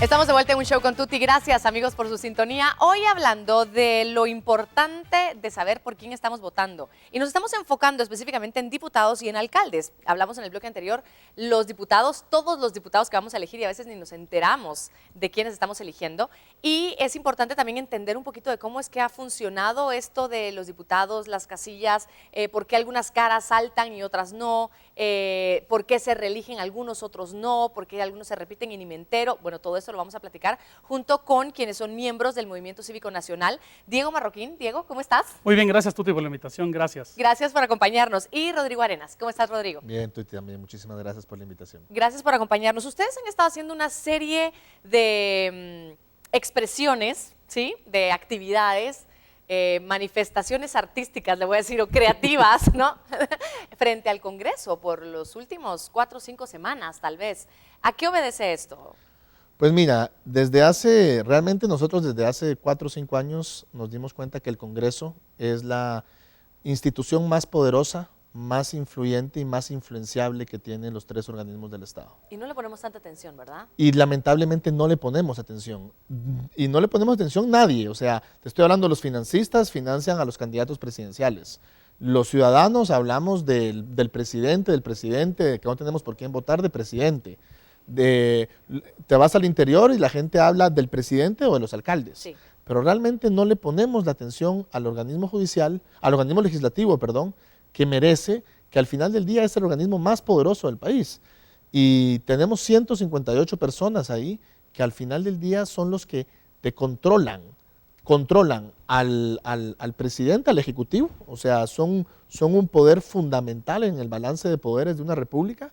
Estamos de vuelta en un show con Tuti. Gracias, amigos, por su sintonía. Hoy hablando de lo importante de saber por quién estamos votando. Y nos estamos enfocando específicamente en diputados y en alcaldes. Hablamos en el bloque anterior, los diputados, todos los diputados que vamos a elegir, y a veces ni nos enteramos de quiénes estamos eligiendo. Y es importante también entender un poquito de cómo es que ha funcionado esto de los diputados, las casillas, por qué algunas caras saltan y otras no, por qué se reeligen algunos, otros no, por qué algunos se repiten y ni me entero. Bueno, todo esto lo vamos a platicar junto con quienes son miembros del Movimiento Cívico Nacional. Diego Marroquín. Diego, ¿cómo estás? Muy bien, gracias Tuti por la invitación, gracias. Gracias por acompañarnos. Y Rodrigo Arenas, ¿cómo estás, Rodrigo? Bien, Tuti, también, muchísimas gracias por la invitación. Gracias por acompañarnos. Ustedes han estado haciendo una serie de expresiones, ¿sí? De actividades, manifestaciones artísticas, le voy a decir, o creativas, ¿no? Frente al Congreso por los últimos 4 o 5 semanas, tal vez. ¿A qué obedece esto? Pues mira, realmente nosotros desde hace 4 o 5 años nos dimos cuenta que el Congreso es la institución más poderosa, más influyente y más influenciable que tienen los 3 organismos del Estado. Y no le ponemos tanta atención, ¿verdad? Y lamentablemente no le ponemos atención. Y no le ponemos atención nadie. O sea, te estoy hablando, los financistas financian a los candidatos presidenciales. Los ciudadanos hablamos del presidente, de que no tenemos por quién votar, de presidente. Te vas al interior y la gente habla del presidente o de los alcaldes. Sí. Pero realmente no le ponemos la atención al organismo judicial, al organismo legislativo, perdón, que merece, que al final del día es el organismo más poderoso del país. Y tenemos 158 personas ahí que al final del día son los que te controlan al presidente, al ejecutivo, o sea, son un poder fundamental en el balance de poderes de una república.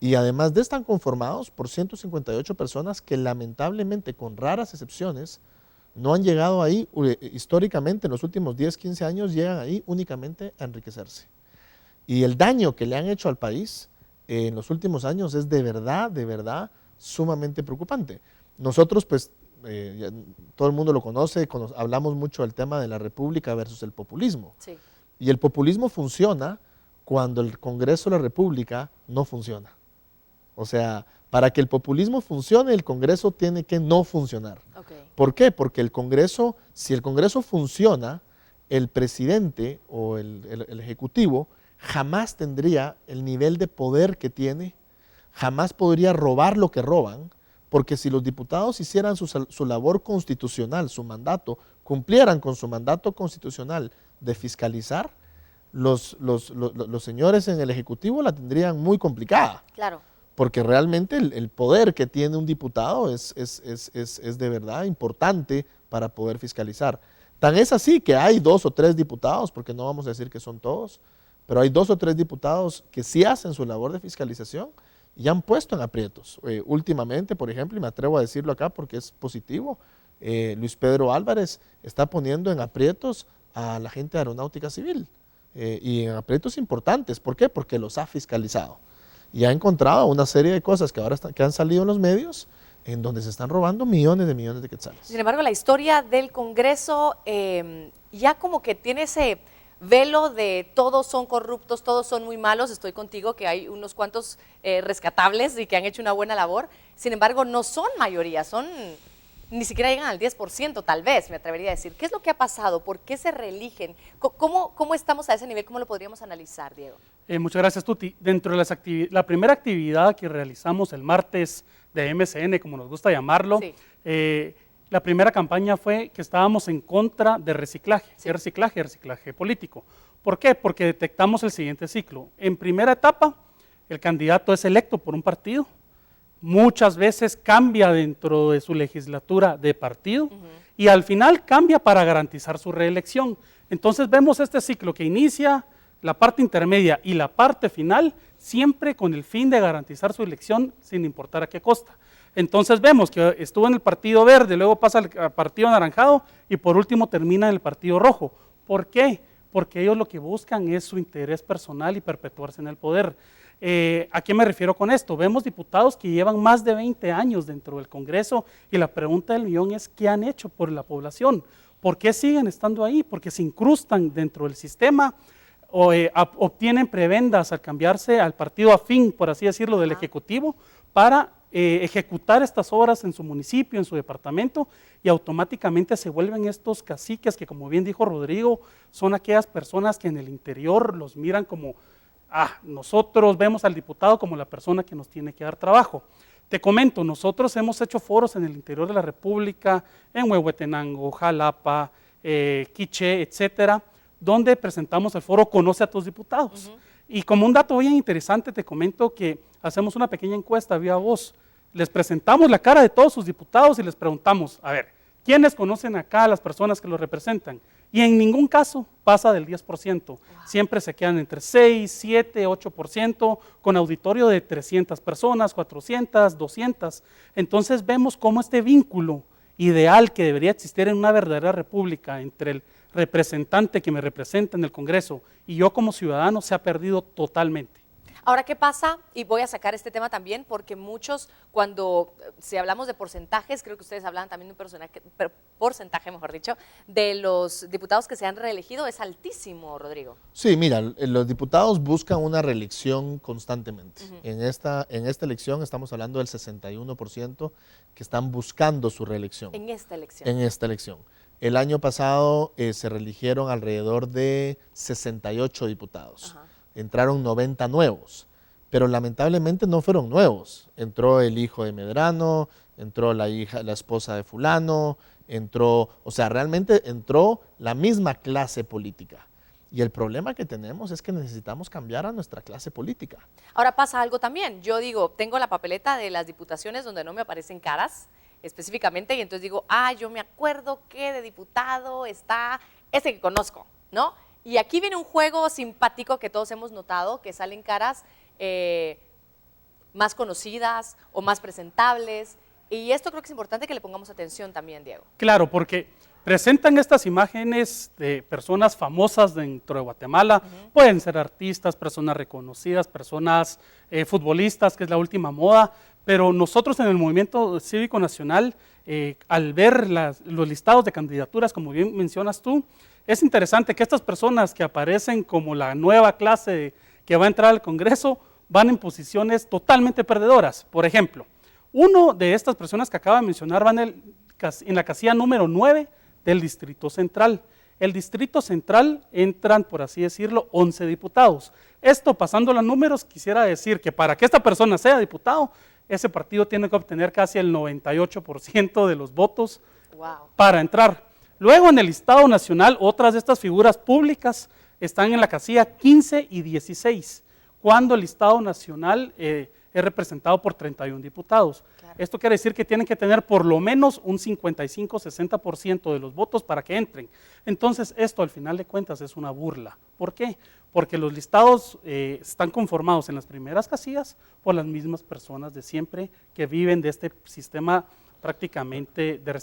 Y además de están conformados por 158 personas que lamentablemente, con raras excepciones, no han llegado ahí históricamente en los últimos 10, 15 años, llegan ahí únicamente a enriquecerse. Y el daño que le han hecho al país en los últimos años es de verdad sumamente preocupante. Nosotros, pues, todo el mundo lo conoce, hablamos mucho del tema de la república versus el populismo. Sí. Y el populismo funciona cuando el Congreso de la República no funciona. O sea, para que el populismo funcione, el Congreso tiene que no funcionar. Okay. ¿Por qué? Porque el Congreso, si el Congreso funciona, el presidente o el Ejecutivo jamás tendría el nivel de poder que tiene, jamás podría robar lo que roban, porque si los diputados hicieran su labor constitucional, su mandato, cumplieran con su mandato constitucional de fiscalizar, los señores en el Ejecutivo la tendrían muy complicada. Claro. Porque realmente el poder que tiene un diputado es de verdad importante para poder fiscalizar. Tan es así que hay 2 o 3 diputados, porque no vamos a decir que son todos, pero hay 2 o 3 diputados que sí hacen su labor de fiscalización y han puesto en aprietos. Últimamente, por ejemplo, y me atrevo a decirlo acá porque es positivo, Luis Pedro Álvarez está poniendo en aprietos a la gente de Aeronáutica Civil, y en aprietos importantes. ¿Por qué? Porque los ha fiscalizado. Y ha encontrado una serie de cosas que ahora que han salido en los medios en donde se están robando millones de quetzales. Sin embargo, la historia del Congreso ya como que tiene ese velo de todos son corruptos, todos son muy malos. Estoy contigo que hay unos cuantos rescatables y que han hecho una buena labor. Sin embargo, no son mayoría, ni siquiera llegan al 10%, tal vez, me atrevería a decir. ¿Qué es lo que ha pasado? ¿Por qué se reeligen? ¿Cómo estamos a ese nivel? ¿Cómo lo podríamos analizar, Diego? Muchas gracias, Tuti. Dentro de la primera actividad que realizamos el martes de MCN, como nos gusta llamarlo, sí. La primera campaña fue que estábamos en contra de reciclaje, sí. de reciclaje político. ¿Por qué? Porque detectamos el siguiente ciclo. En primera etapa, el candidato es electo por un partido, muchas veces cambia dentro de su legislatura de partido, y al final cambia para garantizar su reelección. Entonces vemos este ciclo que inicia la parte intermedia y la parte final, siempre con el fin de garantizar su elección sin importar a qué costa. Entonces vemos que estuvo en el Partido Verde, luego pasa al Partido Anaranjado y por último termina en el Partido Rojo. ¿Por qué? Porque ellos lo que buscan es su interés personal y perpetuarse en el poder. ¿A qué me refiero con esto? Vemos diputados que llevan más de 20 años dentro del Congreso y la pregunta del millón es ¿qué han hecho por la población? ¿Por qué siguen estando ahí? Porque se incrustan dentro del sistema o obtienen prebendas al cambiarse al partido afín, por así decirlo, del Ejecutivo para ejecutar estas obras en su municipio, en su departamento, y automáticamente se vuelven estos caciques que, como bien dijo Rodrigo, son aquellas personas que en el interior los miran como, nosotros vemos al diputado como la persona que nos tiene que dar trabajo. Te comento, nosotros hemos hecho foros en el interior de la República, en Huehuetenango, Jalapa, Quiché, etcétera, donde presentamos el foro Conoce a tus diputados. Y como un dato bien interesante, te comento que hacemos una pequeña encuesta vía voz. Les presentamos la cara de todos sus diputados y les preguntamos, a ver, ¿quiénes conocen acá a las personas que los representan? Y en ningún caso pasa del 10%. Wow. Siempre se quedan entre 6, 7, 8%, con auditorio de 300 personas, 400, 200. Entonces vemos cómo este vínculo ideal que debería existir en una verdadera república entre el representante que me representa en el Congreso y yo como ciudadano se ha perdido totalmente. Ahora, ¿qué pasa? Y voy a sacar este tema también porque muchos, si hablamos de porcentajes, creo que ustedes hablan también de un porcentaje, mejor dicho, de los diputados que se han reelegido, es altísimo, Rodrigo. Sí, mira, los diputados buscan una reelección constantemente. En esta elección estamos hablando del 61% que están buscando su reelección. En esta elección. En esta elección. El año pasado se reeligieron alrededor de 68 diputados. Ajá. Entraron 90 nuevos, pero lamentablemente no fueron nuevos. Entró el hijo de Medrano, entró la esposa de fulano, realmente entró la misma clase política. Y el problema que tenemos es que necesitamos cambiar a nuestra clase política. Ahora pasa algo también. Yo digo, tengo la papeleta de las diputaciones donde no me aparecen caras específicamente y entonces digo, yo me acuerdo que de diputado está ese que conozco, ¿no? Y aquí viene un juego simpático que todos hemos notado, que salen caras más conocidas o más presentables. Y esto creo que es importante que le pongamos atención también, Diego. Claro, porque presentan estas imágenes de personas famosas dentro de Guatemala. Pueden ser artistas, personas reconocidas, personas futbolistas, que es la última moda. Pero nosotros en el Movimiento Cívico Nacional, al ver los listados de candidaturas, como bien mencionas tú, es interesante que estas personas que aparecen como la nueva clase que va a entrar al Congreso van en posiciones totalmente perdedoras. Por ejemplo, uno de estas personas que acaba de mencionar va en la casilla número 9 del Distrito Central. El Distrito Central entran, por así decirlo, 11 diputados. Esto, pasando los números, quisiera decir que para que esta persona sea diputado, ese partido tiene que obtener casi el 98% de los votos para entrar. Luego, en el listado nacional, otras de estas figuras públicas están en la casilla 15 y 16, cuando el listado nacional es representado por 31 diputados. Claro. Esto quiere decir que tienen que tener por lo menos un 55-60% de los votos para que entren. Entonces, esto al final de cuentas es una burla. ¿Por qué? Porque los listados están conformados en las primeras casillas por las mismas personas de siempre que viven de este sistema prácticamente de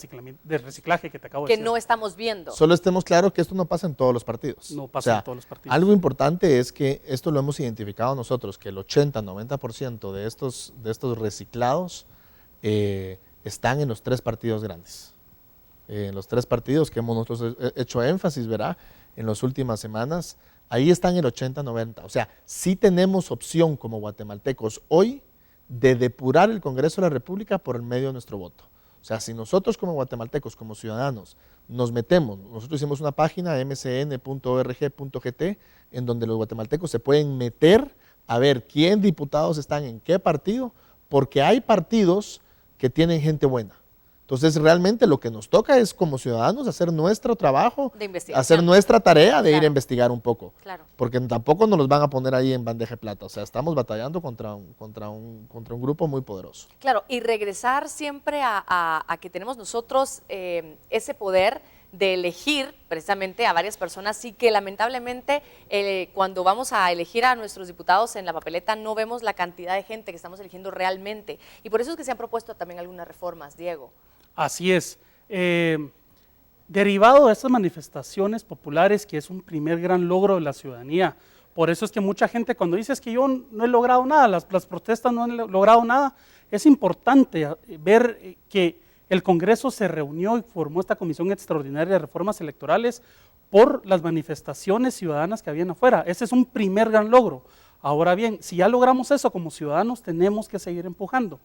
reciclaje que te acabo de decir. Que no estamos viendo. Solo estemos claros que esto no pasa en todos los partidos. No pasa en todos los partidos. Algo importante es que esto lo hemos identificado nosotros, que el 80-90% de estos reciclados están en los 3 partidos grandes. En los 3 partidos que hemos nosotros hecho énfasis, ¿verdad? En las últimas semanas, ahí están el 80-90. O sea, sí tenemos opción como guatemaltecos hoy de depurar el Congreso de la República por el medio de nuestro voto. O sea, si nosotros como guatemaltecos, como ciudadanos, nos metemos, nosotros hicimos una página mcn.org.gt en donde los guatemaltecos se pueden meter a ver quién diputados están en qué partido, porque hay partidos que tienen gente buena. Entonces, realmente lo que nos toca es, como ciudadanos, hacer nuestro trabajo, hacer nuestra tarea de ir a investigar un poco. Claro. Porque tampoco nos los van a poner ahí en bandeja de plata. O sea, estamos batallando contra un grupo muy poderoso. Claro, y regresar siempre a que tenemos nosotros ese poder de elegir precisamente a varias personas y que lamentablemente cuando vamos a elegir a nuestros diputados en la papeleta no vemos la cantidad de gente que estamos eligiendo realmente. Y por eso es que se han propuesto también algunas reformas, Diego. Así es. Derivado de estas manifestaciones populares, que es un primer gran logro de la ciudadanía, por eso es que mucha gente cuando dice es que yo no he logrado nada, las protestas no han logrado nada, es importante ver que el Congreso se reunió y formó esta Comisión Extraordinaria de Reformas Electorales por las manifestaciones ciudadanas que habían afuera. Ese es un primer gran logro. Ahora bien, si ya logramos eso como ciudadanos, tenemos que seguir empujando.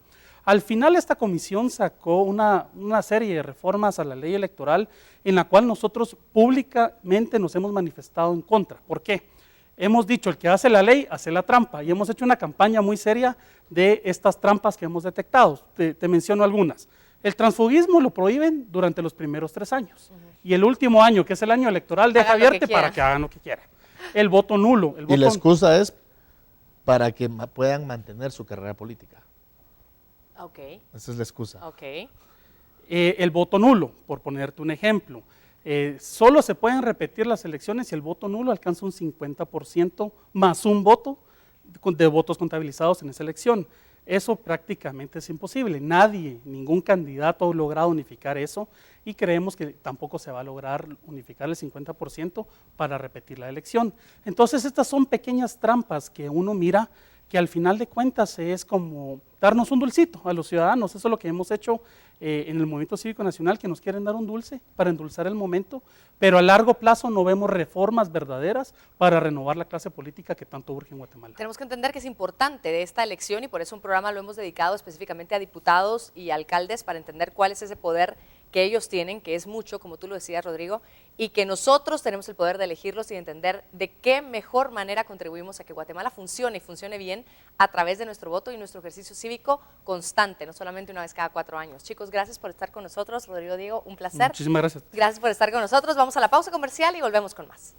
Al final esta comisión sacó una serie de reformas a la ley electoral en la cual nosotros públicamente nos hemos manifestado en contra. ¿Por qué? Hemos dicho, el que hace la ley, hace la trampa, y hemos hecho una campaña muy seria de estas trampas que hemos detectado. Te menciono algunas. El transfugismo lo prohíben durante los primeros 3 años, y el último año, que es el año electoral, deja abierto para que hagan lo que quieran. El voto nulo. Y la excusa es para que puedan mantener su carrera política. Ok. Esa es la excusa. Ok. El voto nulo, por ponerte un ejemplo. Solo se pueden repetir las elecciones si el voto nulo alcanza un 50% más un voto de votos contabilizados en esa elección. Eso prácticamente es imposible. Nadie, ningún candidato ha logrado unificar eso y creemos que tampoco se va a lograr unificar el 50% para repetir la elección. Entonces estas son pequeñas trampas que uno mira que al final de cuentas es como darnos un dulcito a los ciudadanos. Eso es lo que hemos hecho en el Movimiento Cívico Nacional, que nos quieren dar un dulce para endulzar el momento, pero a largo plazo no vemos reformas verdaderas para renovar la clase política que tanto urge en Guatemala. Tenemos que entender que es importante de esta elección y por eso un programa lo hemos dedicado específicamente a diputados y alcaldes para entender cuál es ese poder que ellos tienen, que es mucho, como tú lo decías, Rodrigo, y que nosotros tenemos el poder de elegirlos y de entender de qué mejor manera contribuimos a que Guatemala funcione y funcione bien a través de nuestro voto y nuestro ejercicio cívico constante, no solamente una vez cada 4 años. Chicos, gracias por estar con nosotros. Rodrigo, Diego, un placer. Muchísimas gracias. Gracias por estar con nosotros. Vamos a la pausa comercial y volvemos con más.